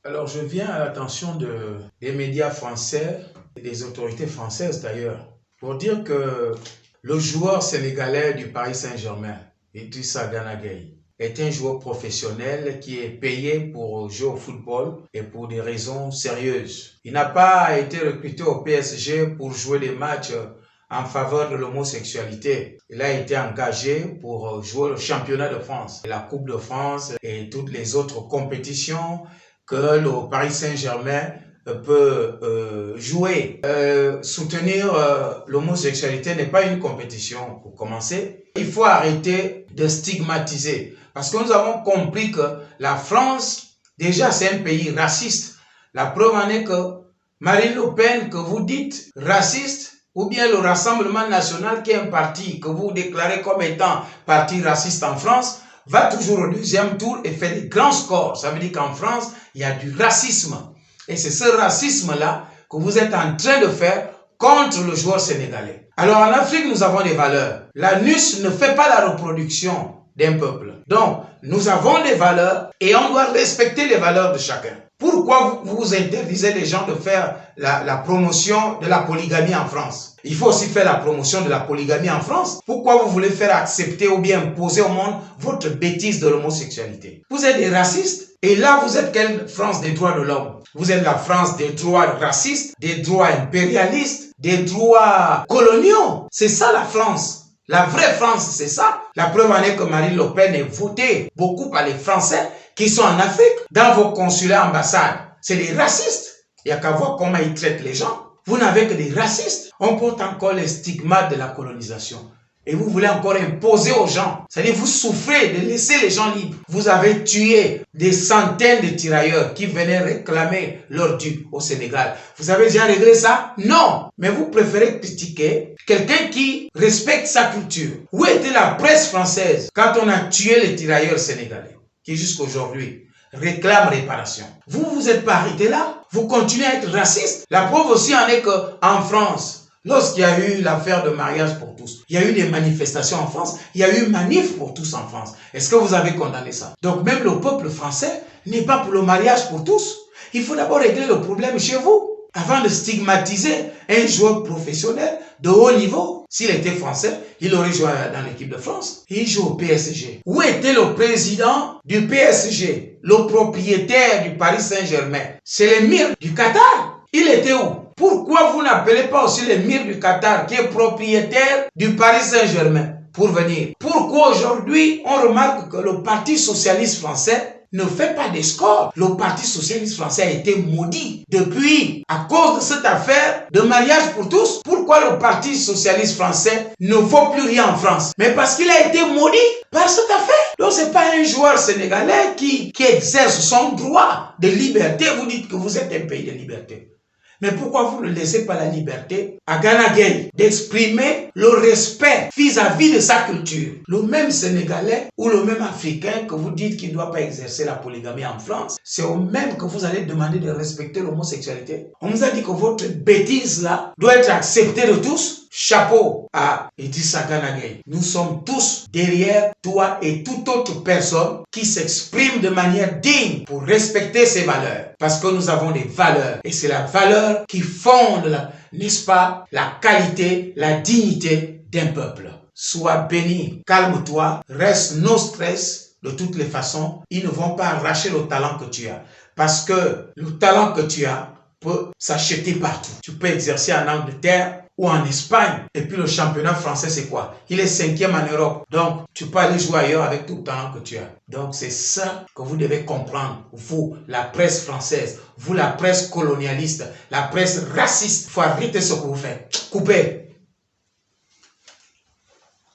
Alors, je viens à l'attention des médias français et des autorités françaises d'ailleurs pour dire que le joueur sénégalais du Paris Saint-Germain, Idrissa Gana Gueye, est un joueur professionnel qui est payé pour jouer au football et pour des raisons sérieuses. Il n'a pas été recruté au PSG pour jouer des matchs en faveur de l'homosexualité. Il a été engagé pour jouer le championnat de France, la Coupe de France et toutes les autres compétitions que le Paris Saint-Germain peut jouer. Soutenir l'homosexualité n'est pas une compétition pour commencer. Il faut arrêter de stigmatiser parce que nous avons compris que la France, déjà c'est un pays raciste. La preuve en est que Marine Le Pen, que vous dites raciste, ou bien le Rassemblement national, qui est un parti que vous déclarez comme étant parti raciste en France, va toujours au deuxième tour et fait des grands scores. Ça veut dire qu'en France, il y a du racisme. Et c'est ce racisme-là que vous êtes en train de faire contre le joueur sénégalais. Alors en Afrique, nous avons des valeurs. La NUS ne fait pas la reproduction d'un peuple. Donc, nous avons des valeurs et on doit respecter les valeurs de chacun. Pourquoi vous interdisez les gens de faire la promotion de la polygamie en France? Il faut aussi faire la promotion de la polygamie en France. Pourquoi vous voulez faire accepter ou bien imposer au monde votre bêtise de l'homosexualité? Vous êtes des racistes et là vous êtes quelle France des droits de l'homme? Vous êtes la France des droits racistes, des droits impérialistes, des droits coloniaux. C'est ça la France. La vraie France, c'est ça. La preuve en est que Marine Le Pen est votée beaucoup par les Français qui sont en Afrique, dans vos consulats, ambassades. C'est des racistes. Il n'y a qu'à voir comment ils traitent les gens. Vous n'avez que des racistes. On porte encore les stigmates de la colonisation. Et vous voulez encore imposer aux gens. C'est-à-dire vous souffrez de laisser les gens libres. Vous avez tué des centaines de tirailleurs qui venaient réclamer leur dû au Sénégal. Vous avez déjà réglé ça? Non. Mais vous préférez critiquer quelqu'un qui respecte sa culture. Où était la presse française quand on a tué les tirailleurs sénégalais qui jusqu'à aujourd'hui réclament réparation? Vous vous êtes pas arrêté là. Vous continuez à être raciste. La preuve aussi en est qu'en France, lorsqu'il y a eu l'affaire de mariage pour tous, il y a eu des manifestations en France, il y a eu manif pour tous en France. Est-ce que vous avez condamné ça? Donc même le peuple français n'est pas pour le mariage pour tous. Il faut d'abord régler le problème chez vous avant de stigmatiser un joueur professionnel de haut niveau. S'il était français, il aurait joué dans l'équipe de France. Il joue au PSG. Où était le président du PSG, le propriétaire du Paris Saint-Germain? C'est l'émir du Qatar. Il était où? Pourquoi vous n'appelez pas aussi l'émir du Qatar, qui est propriétaire du Paris Saint-Germain, pour venir? Pourquoi aujourd'hui, on remarque que le Parti socialiste français ne fait pas des scores? Le Parti socialiste français a été maudit depuis, à cause de cette affaire de mariage pour tous. Pourquoi le Parti socialiste français ne vaut plus rien en France? Mais parce qu'il a été maudit par cette affaire. Donc c'est pas un joueur sénégalais qui exerce son droit de liberté. Vous dites que vous êtes un pays de liberté. Mais pourquoi vous ne laissez pas la liberté à Gana Gueye d'exprimer le respect vis-à-vis de sa culture? Le même Sénégalais ou le même Africain que vous dites qu'il ne doit pas exercer la polygamie en France, c'est au même que vous allez demander de respecter l'homosexualité. On vous a dit que votre bêtise là doit être acceptée de tous. Chapeau à Idrissa Gana Gueye. Nous sommes tous derrière toi et toute autre personne qui s'exprime de manière digne pour respecter ses valeurs. Parce que nous avons des valeurs. Et c'est la valeur qui fonde, n'est-ce pas, la qualité, la dignité d'un peuple. Sois béni, calme-toi, reste no stress. De toutes les façons, ils ne vont pas arracher le talent que tu as. Parce que le talent que tu as peut s'acheter partout. Tu peux exercer en Angleterre ou en Espagne. Et puis le championnat français, c'est quoi? Il est 5e en Europe. Donc, tu peux aller jouer ailleurs avec tout le talent que tu as. Donc, c'est ça que vous devez comprendre. Vous, la presse française, vous, la presse colonialiste, la presse raciste. Il faut arrêter ce que vous faites. Coupez.